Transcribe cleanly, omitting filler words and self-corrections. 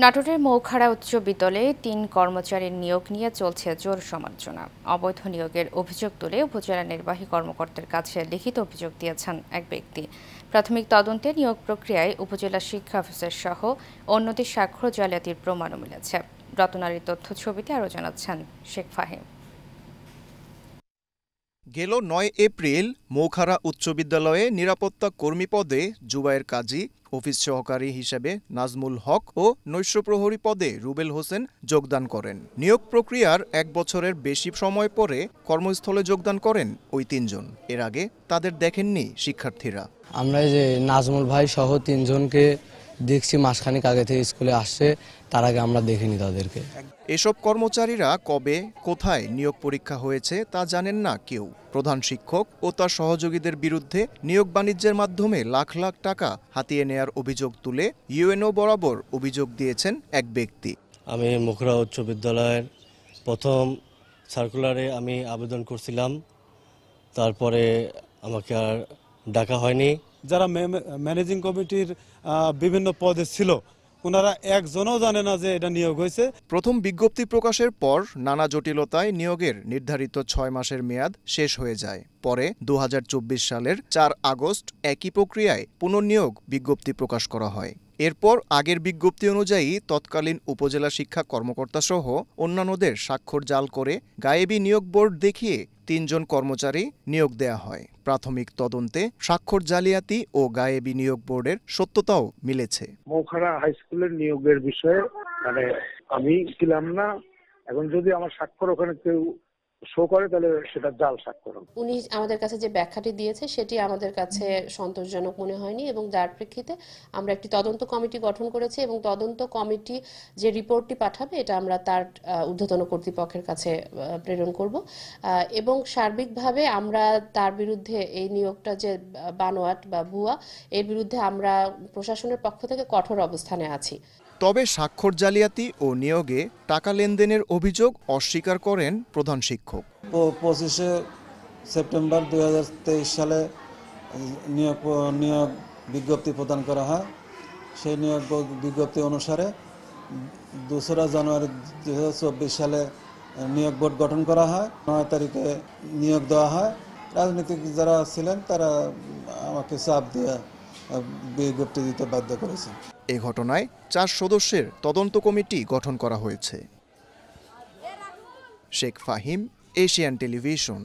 নাটোরের মৌখাড়া উচ্চ বিদ্যালয়ে ৩ কর্মচারীর নিয়োগ নিয়ে চলছে জোর সমালোচনা। অবৈধ নিয়োগের অভিযোগ তুলে উপজেলা নির্বাহী কর্মকর্তার কাছে লিখিত অভিযোগ দিয়েছেন এক ব্যক্তি। প্রাথমিক তদন্তে নিয়োগ প্রক্রিয়ায় উপজেলা শিক্ষা অফিসার সহ অন্যদের স্বাক্ষর জালিয়াতির প্রমাণও মিলেছে। রতনারী তথ্য ছবিতে আরও জানাচ্ছেন শেখ ফাহিম। গেল ৯ এপ্রিল মৌখাড়া উচ্চ বিদ্যালয়ে নিরাপত্তা কর্মী পদে জুবায়ের কাজী, অফিস সহকারী হিসেবে নাজমুল হক ও নৈশপ্রহরী পদে রুবেল হোসেন যোগদান করেন। নিয়োগ প্রক্রিয়ার ১ বছরের বেশি সময় পরে কর্মস্থলে যোগদান করেন ওই ৩ জন। এর আগে তাদের দেখেননি শিক্ষার্থীরা। আমরা এই যে নাজমুল ভাই সহ ৩ জনকে দেখছি মাসখানেক আগে থেকে স্কুলে আসছে, তার আগে আমরা দেখিনি তাদেরকে। এসব কর্মচারীরা কবে কোথায় নিয়োগ পরীক্ষা হয়েছে তা জানেন না কেউ। প্রধান শিক্ষক ও তার সহযোগীদের বিরুদ্ধে নিয়োগ বাণিজ্যের মাধ্যমে লাখ লাখ টাকা হাতিয়ে নেয়ার অভিযোগ তুলে ইউএনও বরাবর অভিযোগ দিয়েছেন এক ব্যক্তি। আমি মৌখাড়া উচ্চ বিদ্যালয়ের প্রথম সার্কুলারে আমি আবেদন করছিলাম, তারপরে আমাকে আর ডাকা হয়নি। যারা ম্যানেজিং কমিটির বিভিন্ন পদে ছিল ওনারা একজনও জানে না যে এটা নিয়োগ হয়েছে। প্রথম বিজ্ঞপ্তি প্রকাশের পর নানা জটিলতায় নিয়োগের নির্ধারিত ৬ মাসের মেয়াদ শেষ হয়ে যায়। পরে ২০২৪ সালের ৪ আগস্ট একই প্রক্রিয়ায় পুনর্নিয়োগ বিজ্ঞপ্তি প্রকাশ করা হয়। এরপর আগের বিজ্ঞপ্তি অনুযায়ী তৎকালীন উপজেলা শিক্ষা কর্মকর্তা সহ অন্যান্যদের স্বাক্ষর জাল করে গায়েবী নিয়োগ বোর্ড দেখিয়ে ৩ জন কর্মচারী নিয়োগ দেয়া হয়। প্রাথমিক তদন্তে স্বাক্ষর জালিয়াতি ও গায়েবী নিয়োগ বোর্ডের সত্যতাও মিলেছে। মৌখাড়া হাই স্কুলের নিয়োগের বিষয়ে আমি ছিলাম না। এখন যদি আমার স্বাক্ষর ওখানে কেউ শো করে তাহলে সেটা জাল স্বাক্ষর। উনি আমাদের কাছে যে ব্যাখ্যাটি দিয়েছে সেটি আমাদের কাছে সন্তোষজনক মনে হয়নি এবং যার প্রেক্ষিতে আমরা একটি তদন্ত কমিটি গঠন করেছি এবং তদন্ত কমিটি যে রিপোর্টটি পাঠাবে এটা আমরা তার ঊর্ধ্বতন কর্তৃপক্ষের কাছে প্রেরণ করব এবং সার্বিকভাবে আমরা তার বিরুদ্ধে এই নিয়োগটা যে বানোয়াট বা ভুয়া এর বিরুদ্ধে আমরা প্রশাসনের পক্ষ থেকে কঠোর অবস্থানে আছি। তবে স্বাক্ষর জালিয়াতি ও নিয়োগে টাকা লেনদেনের অভিযোগ অস্বীকার করেন প্রধান শিক্ষক। 25 সেপ্টেম্বর 2023 সালে নিয়োগ বিজ্ঞপ্তি প্রদান করা হয়। সেই নিয়োগ বিজ্ঞপ্তি অনুসারে 2রা জানুয়ারি 2024 সালে নিয়োগ বোর্ড গঠন করা হয়। 9 তারিখে নিয়োগ দেওয়া হয়। রাজনীতিক যারা ছিলেন তারা আমাকে চাপ দিয়ে বিজ্ঞপ্তি দিতে বাধ্য করেছে। এই ঘটনায় 4 সদস্যের তদন্ত কমিটি গঠন করা হয়েছে। Sheikh Fahim, Asian television.